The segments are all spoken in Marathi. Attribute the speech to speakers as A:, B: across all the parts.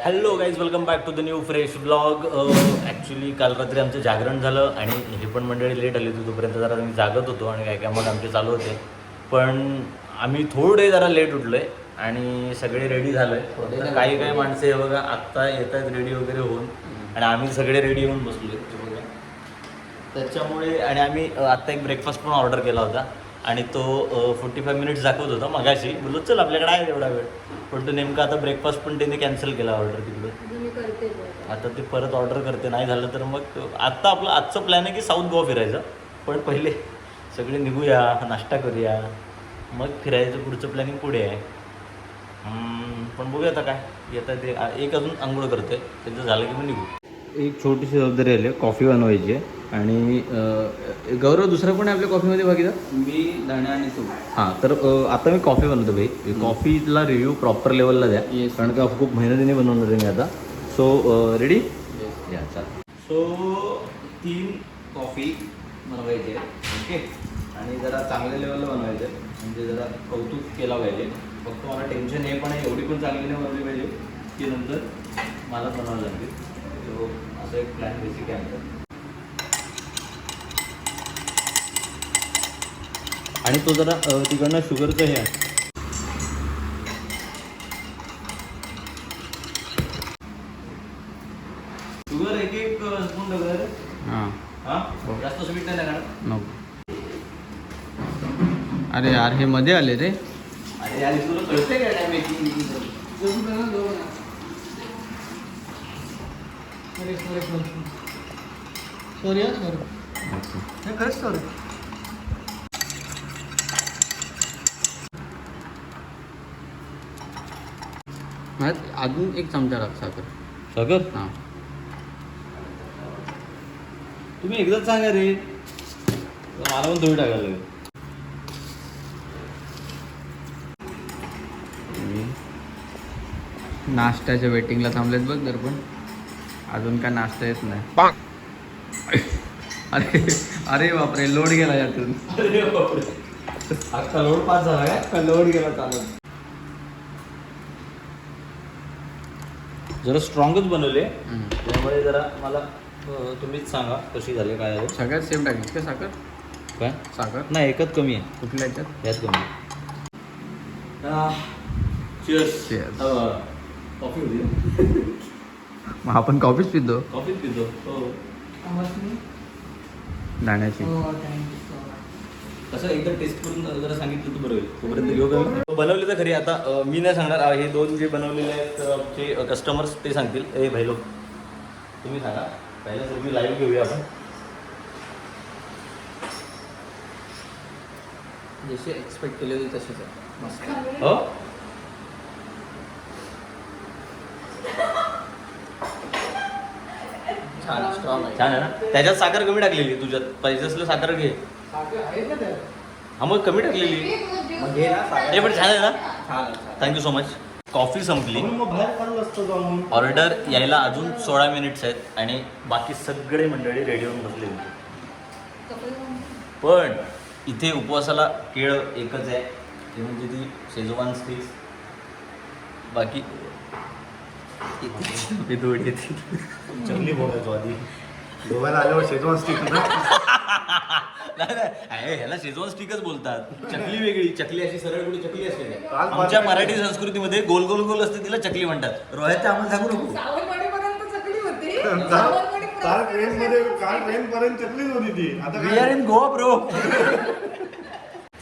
A: Hello guys, welcome back to the new fresh blog. Actually काल रात्री आमचं जागरण झालं आणि हे पण मंडळी लेट आली होती. तोपर्यंत जरा आम्ही जागत होतो आणि काय काय मग आमचे चालू होते. पण आम्ही थोडे जरा लेट उठलो आहे आणि सगळे रेडी झालो आहे. काही काही माणसे बघा आत्ता येत आहेत रेडी वगैरे होऊन आणि आम्ही सगळे रेडी होऊन बसलो आहे बघा. त्याच्यामुळे आणि आम्ही आत्ता एक ब्रेकफास्ट पण ऑर्डर केला होता आणि तो 45 मिनिट्स दाखवत होता मगाशी. बोललो चल आपल्याकडे आहे एवढा वेळ, पण तो नेमका आता ब्रेकफास्ट पण त्याने कॅन्सल केला ऑर्डर तिकडं. आता ते परत ऑर्डर करते, नाही झालं तर मग आत्ता आपलं आजचं प्लॅन आहे की साऊथ गोवा फिरायचं. पण पहिले सगळे निघूया, नाश्ता करूया, मग फिरायचं. पुढचं प्लॅनिंग पुढे आहे. पण बघूया आता काय येतं ते. एक अजून आंघोळ करते, त्याचं झालं की मग निघू. एक छोटीशी जबाबदारी आली, कॉफी बनवायची आहे. आणि गौरव दुसरं पण आहे आपल्या कॉफीमध्ये बघितलं
B: मी दाणे आणि तू.
A: हां, तर आता मी कॉफी बनवतो भाई. कॉफीला रिव्ह्यू प्रॉपर लेवलला द्या. कारण का खूप मेहनतीने बनवणार आहे मी आता. सो रेडी या चालेल. सो 3 कॉफी बनवायचे ओके. आणि जरा चांगल्या लेवलला बनवायचे, म्हणजे जरा कौतुक केला पाहिजे. फक्त मला टेन्शन हे पण आहे, एवढी पण चांगली नाही बनवली पाहिजे की नंतर मला बनवायला लागते. सो असं एक प्लॅन बेसिक आहे आमचा. आणि तो जरा तिकडनं शुगरचं हे आहे. शुगर एक स्पून टाकलं रे. हां जास्त स्वीट नाही लागणार.
B: नको. अरे यार हे मध्ये आले रे.
A: अरे यार तुला कळते काय काय मेकिंग.
C: सॉरी सॉरी खरंच सॉरी.
B: अजून एक चमचा टाक साखर.
A: साखर
B: हां
A: तुम्ही एकदाच सांगा रे, मला पण थोडी टाकायला लागेल.
B: नाश्त्याच्या वेटिंगला थांबलेत बघ जर, पण अजून काय नाश्ता येत नाही. अरे अरे बापरे, लोड गेला यातून.
A: अख्खा लोड पास झाला काय?
B: लोड गेला चालत.
A: जरा स्ट्रॉंगच बनवले, त्यामुळे जरा मला तुम्हीच सांगा कशी झाली काय झाली.
B: सगळ्यात सेम टाकलीस का साखर?
A: काय
B: साखर
A: नाही, एकच कमी आहे.
B: कुठल्या याच्यात?
A: यात कमी आहे. चिअर्स.
B: Cheers.
A: कॉफी होती.
B: मग आपण कॉफीच पितो.
A: कॉफीच पितो. हो.
B: दाण्याची.
A: कसं एकदा टेस्ट करून जरा सांगितलं तर बरं होईल. तोपर्यंत घेऊ का? बनवले तर खरी. आता मी नाही सांगणार, हे 2 जे बनवलेले आहेत आमचे कस्टमर्स ते सांगतील. ए भाई लोक तुम्ही सांगा. पहिल्याच रिव्ह्यू लाईव्ह घेऊया आपण.
B: जसे एक्सपेक्ट केले होते तसेच आहे. मस्त.
A: हो
B: छान स्ट्रॉंग आहे.
A: छान आहे ना. त्याच्यात साखर कमी टाकलेली, तुझ्यात पाहिजे असलं साखर घे. हा मग कमी टाकलेली.
B: मग घे ना साखर.
A: हे पण छान आहे ना.
B: छान.
A: Thank you so much. कॉफी संपली.
C: बाहेर काढलं असतं जाऊन.
A: ऑर्डर यायला अजून 16 मिनिट्स आहेत आणि बाकी सगळे मंडळी रेडी होऊन बसले होते. पण इथे उपवासाला केळं एकच आहे, ते म्हणजे ती शेजवान स्टिक्स. बाकी दोडी येते.
C: चकली बोलायचो आधी. गोव्याला आल्यावर शेजवान स्टिक
A: नाही नाही, ह्याला शेजवान स्टिकच बोलतात. चकली वेगळी. चकली अशी सरळ कुठे चकली असते.
C: काल
A: आमच्या मराठी संस्कृतीमध्ये गोल गोल गोल असते, तिला चकली म्हणतात. रोह्यात आम्हाला सांगू नको.
C: काल ट्रेन पर्यंत चकलीच होती ती. आता
A: we are in Goa bro.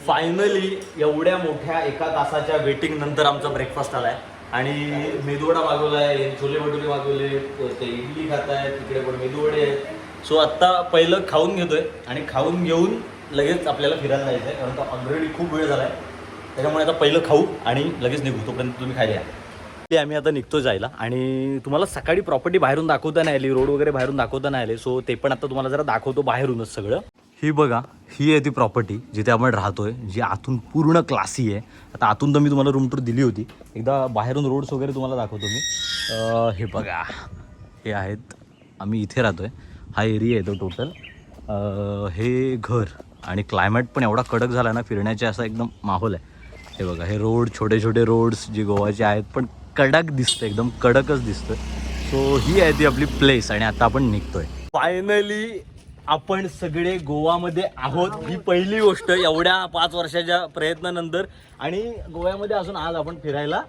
A: Finally एवढ्या मोठ्या 1 तासाच्या वेटिंग नंतर आमचा ब्रेकफास्ट आलाय आणि मेदूवडा मागवलाय, छोले भटुरे मागवले, ते इडली खात आहेत, तिकडे पण मेदूवडे आहेत. सो आत्ता पहिलं खाऊन घेतोय आणि खाऊन घेऊन लगेच आपल्याला फिरायला जायचं आहे, कारण का ऑलरेडी खूप वेळ झाला आहे. त्याच्यामुळे आता पहिलं खाऊ आणि लगेच निघू. तोपर्यंत तुम्ही खायला या. आम्ही आता निघतो जायला आणि तुम्हाला सकाळी प्रॉपर्टी बाहेरून दाखवता नाही आली, रोड वगैरे बाहेरून दाखवता नाही आले. सो ते पण आता तुम्हाला जरा दाखवतो बाहेरूनच सगळं. ही बघा, ही आहे ती प्रॉपर्टी जिथे आपण राहतोय, जी आतून पूर्ण क्लासी आहे. आता आतून तर मी तुम्हाला रूम टूर दिली होती. एकदा बाहेरून रोड्स वगैरे तुम्हाला दाखवतो मी. हे बघा, हे आहेत, आम्ही इथे राहतोय. हा एरिया आहे तो टोटल. हे घर आणि क्लायमेट पण एवढा कडक झाला ना, फिरण्याचा असा एकदम माहोल आहे. हे बघा, हे रोड, छोटे छोटे रोड्स जे गोवाचे आहेत, पण कडक दिसतं, एकदम कडकच दिसतं. सो ही आहे ती आपली प्लेस आणि आता आपण निघतोय. फायनली आपण सगळे गोवामध्ये आहोत. ही पहिली गोष्ट एवढ्या 5 वर्षाच्या प्रयत्नानंतर. आणि गोव्यामध्ये असून आज आपण फिरायला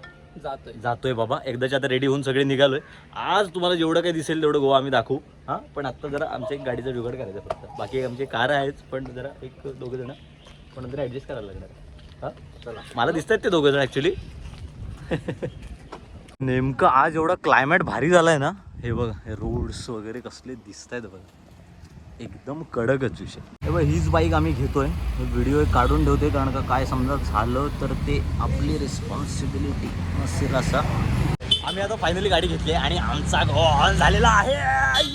A: जातोय बाबा. एकदाच्या आता रेडी होऊन सगळे निघालोय. आज तुम्हाला जेवढं काही दिसेल तेवढं गोवा आम्ही दाखवू. हां, पण आत्ता जरा आमच्या एक गाडीचा जुगाड करायचा फक्त. बाकी आमची कार आहेच, पण जरा एक दोघं जण पण जरा ॲडजस्ट करायला लागणार. हां, चला. मला दिसत आहेत ते दोघं जण ॲक्च्युली. नेमकं आज एवढा क्लायमेट भारी झाला आहे ना. हे बघा, हे रोड्स वगैरे कसले दिसत आहेत बघा, एकदम कडकच विषय. हे बघ, हीच बाईक आम्ही घेतोय. व्हिडिओ काढून ठेवतोय, कारण का काय समजा झालं तर ते आपली रिस्पॉन्सिबिलिटी नसेल असा. आम्ही आता फायनली गाडी घेतली आणि आमचा गोवा झालेला आहे.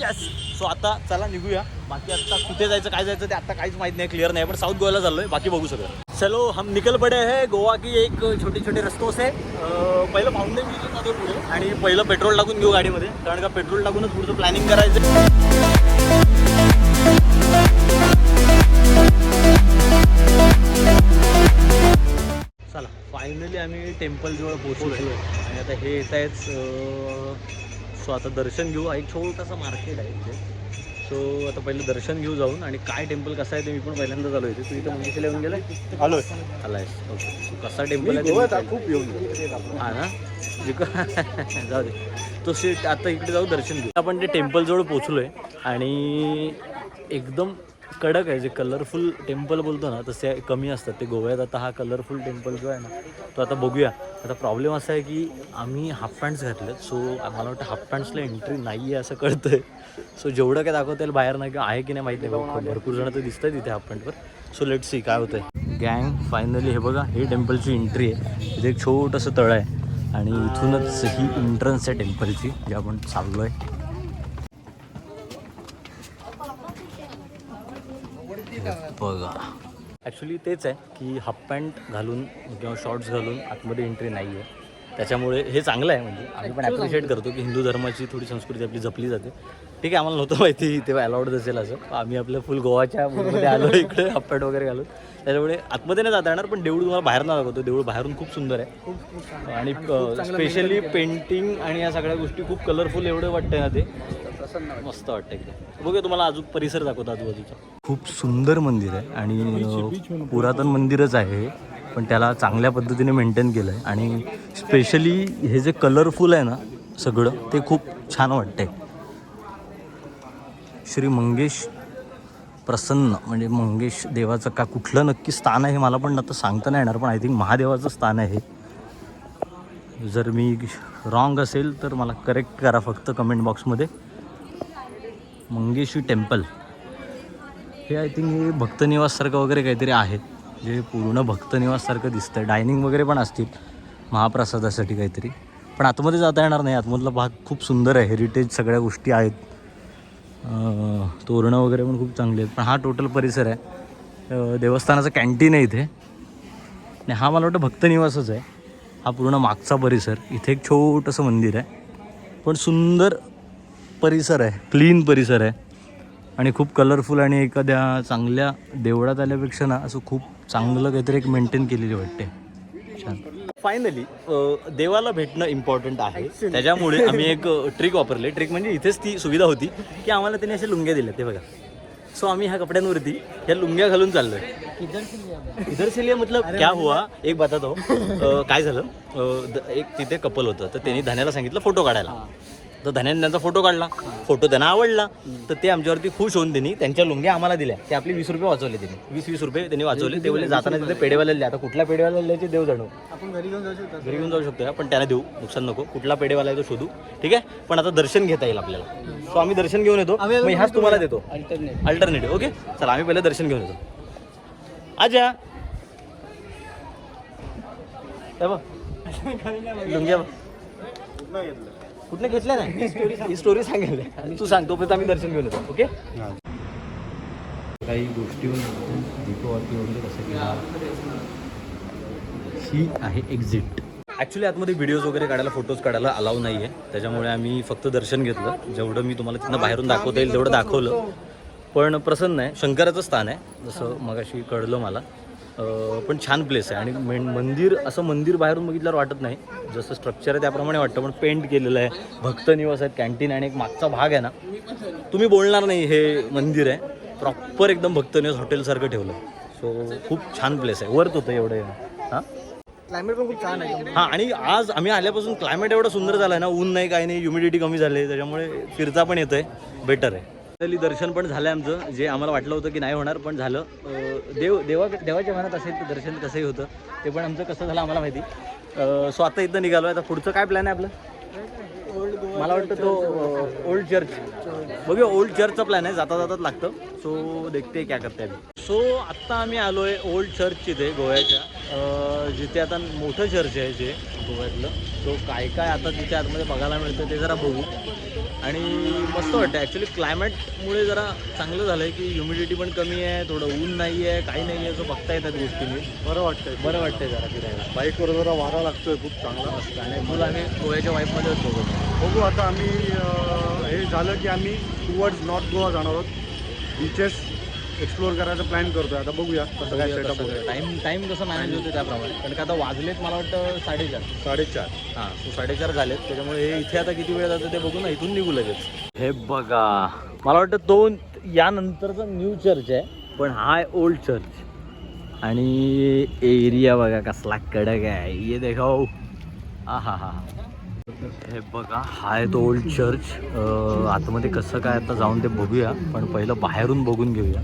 A: यस. सो आता चला निघूया. बाकी आता कुठे जायचं काय जायचं ते आता काहीच माहित नाही, क्लिअर नाही. पण साऊथ गोव्याला चाललोय, बाकी बघू सगळं. चलो हम निकल पडे है गोवा की एक छोटे छोटे रस्तों से. पहिलं फाउंटेन बीच जातो पुढे आणि पहिलं पेट्रोल टाकून घेऊ गाडीमध्ये, कारण का पेट्रोल टाकूनच पुढचं प्लॅनिंग करायचं. चला, फायनली आम्ही टेम्पलजवळ पोहोचलो आणि आता हे येत आहेत. सो आता दर्शन घेऊ. एक छोटासा मार्केट आहे इथे. सो आता पहिलं दर्शन घेऊ जाऊन. आणि काय टेम्पल कसं आहे ते मी पण पहिल्यांदा आलो इथे. तू इथं मंगेशीला येऊन गेलाय? आलोय. आलायस? ओके. कसा टेम्पल आहे खूप येऊन. हां ना, जाऊ दे. तो सीट आता इकडे जाऊ, दर्शन घेऊ. आपण ते टेम्पलजवळ पोचलोय आणि एकदम कडक आहे. जे कलरफुल टेम्पल बोलतो ना तसे कमी असतात ते गोव्यात. आता हा कलरफुल टेम्पल जो आहे ना तो आता बघूया. आता प्रॉब्लेम असा आहे की आम्ही हाफ पॅन्ट्स घातलेत. सो मला वाटतं हाफ पॅन्ट्सला एंट्री नाही आहे असं कळतं आहे. सो जेवढं काय दाखवता येईल बाहेर नाही आहे की नाही माहीत नाही. भरपूर जण तर दिसत आहेत तिथे हाफ पॅन्टवर. सो लेट्स सी काय होतं आहे. गँग फायनली हे बघा, हे टेम्पलची एंट्री आहे. इथे एक छोटंसं तळं आहे आणि इथूनच ही एंट्रन्स आहे टेम्पलची, जी आपण चाललो आहे. बघा, ॲक्च्युली तेच आहे की हाफ पॅन्ट घालून किंवा शॉर्ट्स घालून आतमध्ये एंट्री नाही आहे. त्याच्यामुळे हे चांगलं आहे. म्हणजे आम्ही पण ॲप्रिशिएट करतो की हिंदू धर्माची थोडी संस्कृती आपली जपली जाते. ठीक आहे, आम्हाला नव्हतं माहिती तेव्हा अलाउड असेल असं. आम्ही आपल्या फुल गोवाच्या मूडमध्ये आलो इकडे हाफ पॅन्ट वगैरे घालून. त्याच्यामुळे आतमध्ये नाही जाता येणार, पण देऊळ तुम्हाला बाहेर ना दाखवतो. देऊळ बाहेरून खूप सुंदर आहे आणि स्पेशली पेंटिंग आणि या सगळ्या गोष्टी खूप कलरफुल एवढं वाटतंय ना, ते मस्त वाटतं एकदम. बघूया तुम्हाला अजून परिसर दाखवतो आजूबाजूचा. खूप सुंदर मंदिर आहे आणि पुरातन मंदिरच आहे, पण त्याला चांगल्या पद्धतीने मेंटेन केलं आहे. आणि स्पेशली हे जे कलरफुल आहे ना सगळं, ते खूप छान वाटतंय. श्री मंगेश प्रसन्न, म्हणजे मंगेश देवाचं का कुठलं नक्की स्थान आहे हे मला पण आता सांगता नाही येणार, पण आय थिंक महादेवाचं स्थान आहे. जर मी रॉंग असेल तर मला करेक्ट करा फक्त कमेंट बॉक्समध्ये. मंगेशी टेम्पल हे आय थिंक हे भक्तनिवाससारखं वगैरे काहीतरी आहे, जे पूर्ण भक्तनिवाससारखं दिसतं. डायनिंग वगैरे पण असतील महाप्रसादासाठी काहीतरी, पण आतमध्ये जाता येणार नाही. आतमधला भाग खूप सुंदर आहे, हेरिटेज सगळ्या गोष्टी आहेत. तोरणं वगैरे पण खूप चांगली आहेत. पण हा टोटल परिसर आहे. देवस्थानाचं कॅन्टीन आहे इथे आणि हा मला वाटतं भक्तनिवासच आहे. हा पूर्ण मागचा परिसर. इथे एक छोटंसं मंदिर आहे, पण सुंदर परिसर आहे, क्लीन परिसर आहे आणि खूप कलरफुल. आणि एखाद्या चांगल्या देवळात आल्यापेक्षा ना असं खूप चांगलं काहीतरी एक मेंटेन केलेली वाटते. छान. फायनली देवाला भेटणं इम्पॉर्टंट आहे, त्याच्यामुळे आम्ही एक ट्रिक वापरले. ट्रिक म्हणजे इथेच ती सुविधा होती की आम्हाला त्यांनी अशा लुंग्या दिल्या, ते बघा. सो आम्ही ह्या कपड्यांवरती ह्या लुंग्या घालून चाललोय. इधर से लिया मतलब क्या हुआ, एक बताता हूँ. काय झालं, एक तिथे कपल होतं, तर त्यांनी धन्याला सांगितलं फोटो काढायला. तर धन्याने त्यांचा फोटो काढला. फोटो त्यांना आवडला, तर ते आमच्यावरती खुश होऊन त्यांनी त्यांच्या लुंग्या आम्हाला दिल्या. ते आपले 20 रुपये वाचवले त्यांनी. 20 रुपये त्यांनी वाचवले. ते बोलले जाताना तिथे पेढेवाल्याला द्या. आता कुठल्या पेढेवाल्याला द्यायचे देव जाणू. आपण घरी घेऊन जाऊ शकतो, पण त्यांना देऊ, नुकसान नको. कुठला पेढेवाला आहे तो शोधू, ठीक आहे. पण आता दर्शन घेता येईल आपल्याला. सो आम्ही दर्शन घेऊन येतो. मग ह्याच तुम्हाला देतो अल्टरनेटिव्ह. ओके, चला आम्ही पहिलं दर्शन घेऊन येतो. आजा लुंग्या कुठनं घेतल्या नाही, ही स्टोरी सांगेल तू सांगतो, पण आम्ही दर्शन घेऊन येतो. ओके. काही गोष्टी दीपवाती वगैरे कसं केलं. ही आहे एक्झिट. ॲक्च्युली आतमध्ये व्हिडिओज वगैरे काढायला, फोटोज काढायला अलाव नाही आहे, त्याच्यामुळे आम्ही फक्त दर्शन घेतलं. जेवढं मी तुम्हाला तिथनं बाहेरून दाखवता येईल तेवढं दाखवलं. पण प्रसन्न आहे, शंकराचं स्थान आहे जसं मगाशी कळलं मला. पण छान प्लेस आहे आणि मंदिर असं मंदिर बाहेरून बघितल्यावर वाटत नाही, जसं स्ट्रक्चर आहे त्याप्रमाणे वाटतं, पण पेंट केलेलं आहे, भक्त निवास आहेत, कॅन्टीन आणि एक मागचा भाग आहे ना, तुम्ही बोलणार नाही हे मंदिर आहे, प्रॉपर एकदम भक्त निवास हॉटेलसारखं ठेवलं. सो खूप छान प्लेस आहे, वर्थ होतं एवढं. हां
C: क्लायमेट पण खूप छान आहे.
A: हां, आणि आज आम्ही आल्यापासून क्लायमेट एवढं सुंदर झालं आहे ना, ऊन नाही काही नाही, ह्युमिडिटी कमी झाली आहे, त्याच्यामुळे फिरता पण येतं आहे, बेटर आहे. दर्शन पण झालं आहे आमचं, जे आम्हाला वाटलं होतं की नाही होणार पण झालं. देवाच्या मनात असेल तर दर्शन कसंही होतं, ते पण आमचं कसं झालं आम्हाला माहिती. सो आता इथं निघालो आहे. आता पुढचं काय प्लॅन आहे आपलं? मला वाटतं तो ओल्ड चर्च, बघूया ओल्ड चर्चचा प्लॅन आहे, जाता जातात लागतं. सो देखते क्या करते आम्ही. सो आत्ता आम्ही आलो आहे ओल्ड चर्च इथे गोव्याच्या, जिथे आता मोठं चर्च आहे जे गोव्यातलं. सो काय काय आता तिथे आतमध्ये बघायला मिळतं ते जरा बघू. आणि मस्त वाटतं ॲक्च्युली, क्लायमेटमुळे जरा चांगलं झालं आहे की ह्युमिडिटी पण कमी आहे, थोडं ऊन नाही आहे, काही नाही आहे, असं बघता येतात गोष्टींनी. बरं वाटतंय जरा फिरायला.
C: बाईकवर जरा वारा लागतोय खूप चांगला
A: मस्त. आणि फुल आम्ही गोव्याच्या वाईफमध्ये होतो.
C: बघू आता आम्ही हे झालं की आम्ही टुवर्ड्स नॉर्थ गोवा जाणार आहोत, बीचेस एक्सप्लोअर करायचा प्लॅन करतोय. आता बघूया कसं काय सेटअप होतं,
A: टाईम कसं मॅनेज होतं त्याप्रमाणे, कारण का आता वाजलेत मला वाटतं 4:30.
C: 4:30.
A: हां, सो 4:30 झालेत, त्याच्यामुळे हे इथे आता किती वेळ जातं ते बघू ना, इथून निघू लगेच. हे बघा, मला वाटतं तो यानंतरचा न्यू चर्च आहे, पण हा आहे ओल्ड चर्च. आणि एरिया बघा कसला कडक आहे, ये देखाव. हा. हे बघा, हा आहे तो ओल्ड चर्च. आतमध्ये कसं काय आता जाऊन ते बघूया, पण पहिलं बाहेरून बघून घेऊया.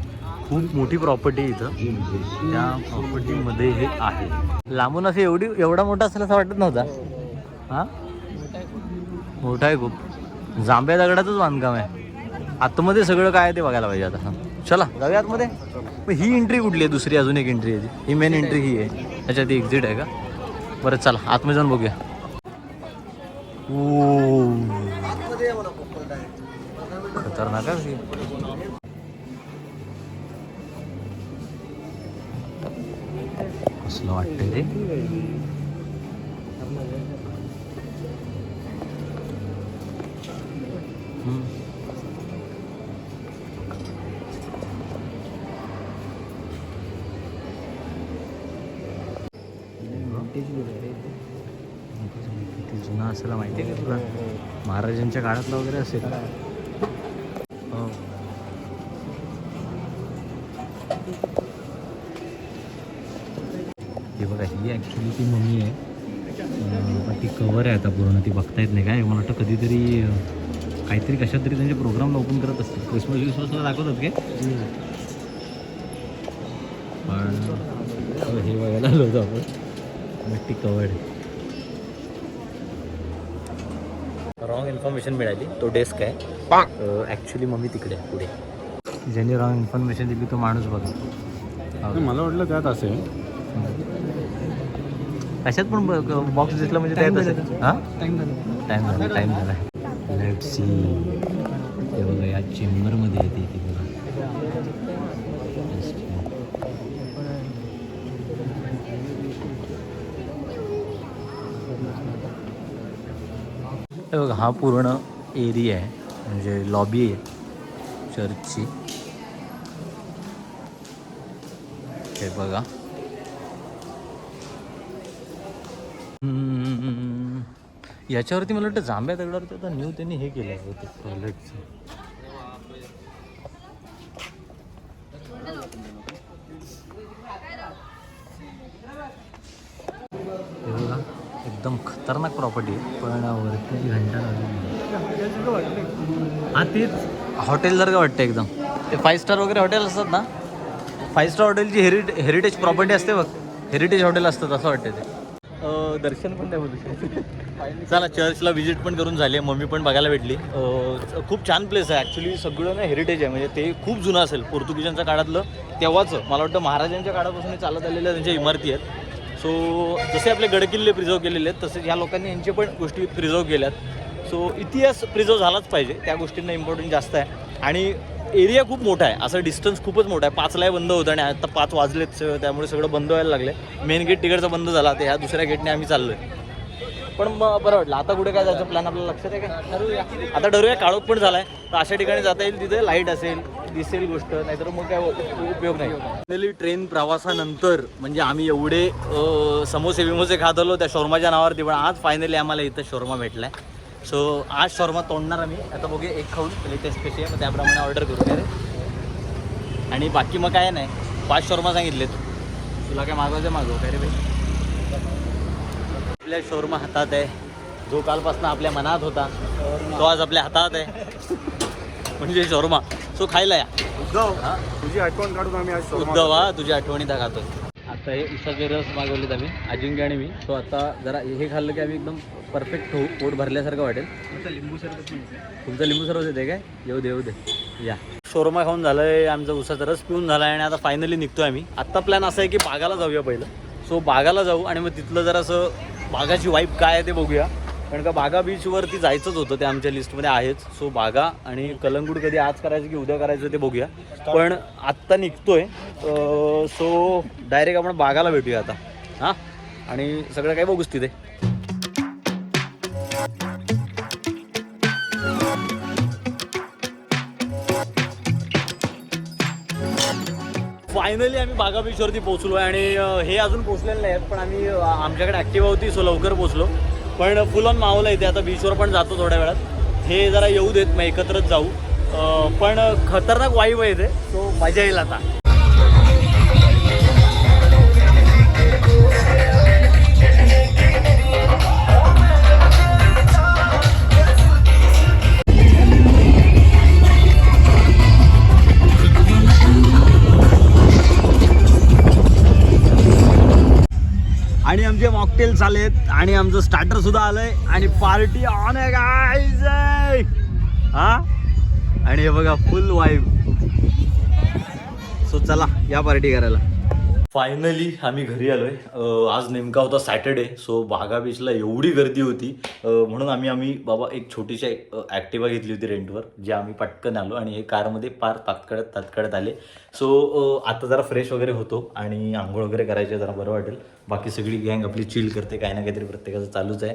A: खूप मोठी प्रॉपर्टी इथं, त्या प्रॉपर्टीमध्ये हे आहे. लांबून असं एवढा मोठा असेल असं वाटत नव्हता. हां, मोठा आहे खूप, जांभ्या दगडाचंच बांधकाम आहे. आतमध्ये सगळं काय आहे ते बघायला पाहिजे आता. चला जाऊया आतमध्ये. मग ही एंट्री कुठली आहे? दुसरी अजून एक एंट्री आहे, ही मेन एंट्री ही आहे, अच्छा ती एक्झिट आहे का? बरं चला आतमध्ये जाऊन बघूया. खतरनाक आहे. कसलं वाटतंय ते. किती जुना असेल माहिती आहे का तुला? महाराजांच्या काळातला वगैरे असेल. हे बघा, ही ॲक्च्युली ती मम्मी आहे, पण ती कवर आहे आता पूर्ण, ती बघता येत नाही काय. मला वाटतं कधीतरी काहीतरी कशात तरी त्यांचे प्रोग्राम ओपन करत असतात, क्रिसमसला दाखवतात काय. पण हे बघायला आलो होतो आपण, ती कवर्ड. रॉंग इन्फॉर्मेशन मिळाली, तो डेस्क आहे ॲक्च्युली. मम्मी तिकडे आहे पुढे. ज्यांनी रॉंग इन्फॉर्मेशन दिली तो माणूस बघा.
C: मला वाटलं त्यात असेल,
A: कशात पण बॉक्स दिसला म्हणजे त्यात असेल. हां, टाईम झाला. Let see. ते बघा, या चेंबरमध्ये येते ती बघा. हे बघा, हा पूर्ण एरिया आहे, म्हणजे लॉबी आहे चर्चची. हे बघा, याच्यावरती मला वाटतं जांभ्या दगडावरती आता न्यू त्यांनी हे केलं होतं टॉयलेटचं. हे बघा, एकदम खतरनाक प्रॉपर्टी आहे, पण वरती जी घंटा लागली. हा, तेच हॉटेलसारखं वाटतं एकदम. ते 5 स्टार वगैरे हॉटेल असतात ना, 5 स्टार हॉटेलची हेरिटेज प्रॉपर्टी असते बघ, हेरिटेज हॉटेल असतात असं वाटतं ते. दर्शन पण त्या बोलू. चला, चर्चला व्हिजिट पण करून झाली, मम्मी पण बघायला भेटली. खूप छान प्लेस आहे ॲक्च्युली, सगळं ना हेरिटेज आहे, म्हणजे ते खूप जुनं असेल, पोर्तुगीजांच्या काळातलं तेव्हाचं. मला वाटतं महाराजांच्या काळापासून चालत आलेल्या त्यांच्या इमारती आहेत. सो जसे आपले गडकिल्ले प्रिझर्व केलेले आहेत, तसेच ह्या लोकांनी यांचे पण गोष्टी प्रिझर्व केल्यात. सो इतिहास प्रिझर्व झालाच पाहिजे, त्या गोष्टींना इम्पॉर्टन्स जास्त आहे. आणि एरिया खूप मोठा आहे, असं डिस्टन्स खूपच मोठा आहे. 5ला बंद होतं आणि आता 5 वाजलेत, त्यामुळे सगळं बंद व्हायला लागलं आहे. मेन गेट तिकडचा बंद झाला, तर ह्या दुसऱ्या गेटने आम्ही चाललो आहे. पण मग बरं वाटलं. आता कुठे काय जायचं प्लॅन आपल्याला लक्षात आहे का? आता ठरवूया. काळोख पण झाला आहे, तर अशा ठिकाणी जाता येईल तिथे लाईट असेल, दिसेल गोष्ट, नाहीतर मग काय उपयोग नाही. फायनली ट्रेन प्रवासानंतर म्हणजे आम्ही एवढे समोसे बिमोसे खात आलो त्या शोरमाच्या नावावरती, पण आज फायनली आम्हाला इथं शोरमा भेटलाय. सो आज शोरमा तोडणार आम्ही. आता बघूया एक खाऊन लेटेस्ट कशी आहे, मग त्याप्रमाणे ऑर्डर करू रे. आणि बाकी मग काय नाही, 5 शोरमा सांगितलेत. तुला काय मागवायचं मागव काय रे भाई. आपल्या शोरमा हातात आहे, जो कालपासून आपल्या मनात होता तो आज आपल्या हातात आहे. म्हणजे शोरमा. सो खायला या.
C: उद्धव, तुझी आठवण काढून आम्ही आज शोरमा
A: उद्धव हा तुझी आठवणी त्या खातोय. आता हे उसाचे रस मागवलेत आम्ही, अजिंक्य आणि मी. सो आता जरा हे खाल्लं की आम्ही एकदम परफेक्ट होऊ, पोट भरल्यासारखं वाटेल.
C: लिंबू सरबत.
A: तुमचं लिंबू सरबत येते काय? येऊ दे येऊ दे या. शोरमा खाऊन झालंय, आमचा उसाचा रस पिऊन झाला आहे आणि आता फायनली निघतोय आम्ही. आत्ता प्लॅन असा आहे की बागाला जाऊया पहिलं. सो बागाला जाऊ आणि मग तिथलं जरासं बागाची वाईब काय आहे ते बघूया. कारण का बागा बीचवरती जायचंच होतं, ते आमच्या लिस्टमध्ये आहेच. सो बागा आणि कलंगूट कधी आज करायचं की उद्या करायचं ते बघूया. पण आत्ता निघतोय, सो डायरेक्ट आपण बागाला भेटूया आता. हां, आणि सगळं काही बघूच तिथे. फायनली आम्ही बागा बीचवरती पोहोचलो आहे आणि हे अजून पोहोचलेलं नाही आहेत, पण आम्ही आमच्याकडे ॲक्टिव्हा होती सो लवकर पोहोचलो. पण फुल ऑन मावलं इथे. आता बीचवर पण जातो थोड्या वेळात. हे जरा येऊ देत, मग एकत्रच जाऊ. पण खतरनाक वाईब आहे इथे, सो मजा येईल आता. आणि आमचे मॉकटेल्स आलेत आणि आमचं स्टार्टर सुद्धा आलंय आणि पार्टी ऑन आहे गाईज. हा, आणि हे बघा फुल वाईब. सो चला या पार्टी करायला. फायनली आम्ही घरी आलोय. आज नेमका होता सॅटर्डे. सो बागा बीचला एवढी गर्दी होती म्हणून आम्ही बाबा एक छोटीशी ॲक्टिवा घेतली होती रेंटवर, जे आम्ही पटकन आलो आणि हे कारमध्ये पार तात्काळात आले. सो आता जरा फ्रेश वगैरे होतो आणि आंघोळ वगैरे करायचे, जरा बरं वाटेल. बाकी सगळी गँग आपली चिल करते, काही ना काहीतरी प्रत्येकाचं चालूच आहे.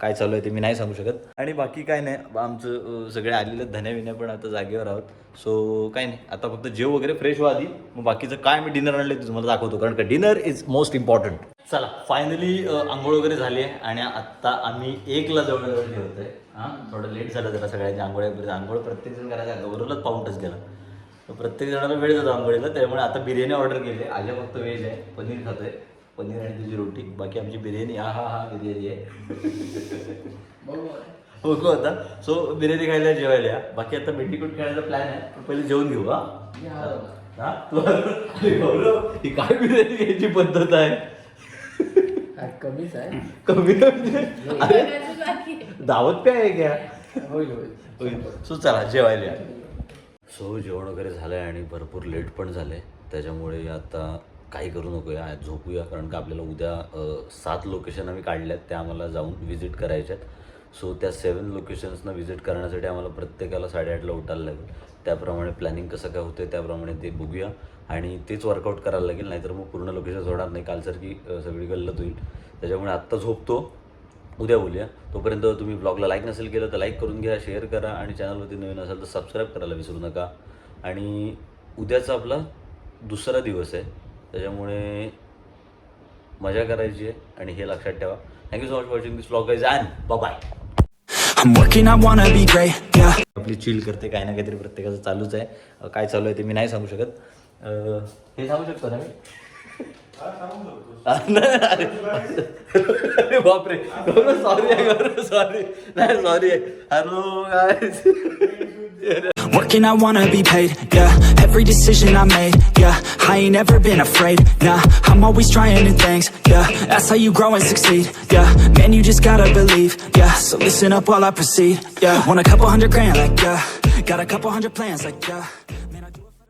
A: काय चालू आहे ते मी नाही सांगू शकत. आणि बाकी काय नाही, आमचं सगळे आलेले धन्या पण आता जागेवर आहोत. सो काय नाही, आता फक्त जेव वगैरे फ्रेश व्हा आधी, मग बाकीचं काय मी डिनर आणले ते तुम्हाला दाखवतो, कारण का डिनर इज मोस्ट इम्पॉर्टंट. चला फायनली आंघोळ वगैरे झाली आहे आणि आत्ता आम्ही 1ला जवळ ठेवत आहे. हां, थोडं लेट झालं जरा सगळ्यांची आंघोळ प्रत्येकजण करायला गौरवलाच पाऊंटच गेला. तर प्रत्येक जणाला वेळ जातो आंघोळीला. त्यामुळे आता बिर्याणी ऑर्डर केली आहे. आजा फक्त व्हेज आहे, पनीर खातोय, पनीर आणि तुझी रोटी. बाकी आमची बिर्याणी हा बिर्याणी आहे. हो होता. सो बिर्याणी खायला जेवायला या. बाकी आता बेटीकोट खेळायचा प्लॅन आहे, पण पहिले जेवून घेऊ. हा गौरव, ही काय बिर्याणी घ्यायची पद्धत आहे?
B: कमीच आहे.
A: कमी दावत काय आहे क्या? सो चला जेवायला या. सो जेवण वगैरे झालं आहे आणि भरपूर लेट पण झालं आहे. त्याच्यामुळे आता काही करू नकोया, झोपूया. कारण का आपल्याला उद्या 7 लोकेशन आम्ही काढल्यात, त्या आम्हाला जाऊन व्हिजिट करायच्यात. सो त्या 7 लोकेशन्सना व्हिजिट करण्यासाठी आम्हाला प्रत्येकाला 8:30ला उठायला लागेल. त्याप्रमाणे प्लॅनिंग कसं काय होतं त्याप्रमाणे ते बघूया आणि तेच वर्कआउट करायला लागेल, नाहीतर मग पूर्ण लोकेशन होणार नाही. कालसारखी सगळी गल्लत होईल. त्याच्यामुळे आत्ता झोपतो, उद्या बोलूया. तोपर्यंत तुम्ही ब्लॉगला लाईक नसेल केलं तर लाईक करून घ्या, शेअर करा आणि चॅनलवरती नवीन असेल तर सबस्क्राईब करायला विसरू नका. आणि उद्याचा आपला दुसरा दिवस आहे, त्याच्यामुळे मजा करायची आहे आणि हे लक्षात ठेवा. Thank you so much for watching this vlog guys and bye. आपली चिल करते, काही ना काहीतरी प्रत्येकाचं चालूच आहे. काय चालू आहे ते मी नाही सांगू शकत. हे सांगू शकतो ना मी? अरे बापरे, sorry hello guys.
D: Working, I wanna be paid, yeah. Every decision I made, yeah. I ain't never been afraid, nah. I'm always trying new things, yeah. That's how you grow and succeed, yeah. Man, you just gotta believe, yeah. So listen up while I proceed, yeah. Want a couple $100 grand, like, yeah. Got a couple hundred plans, like, yeah.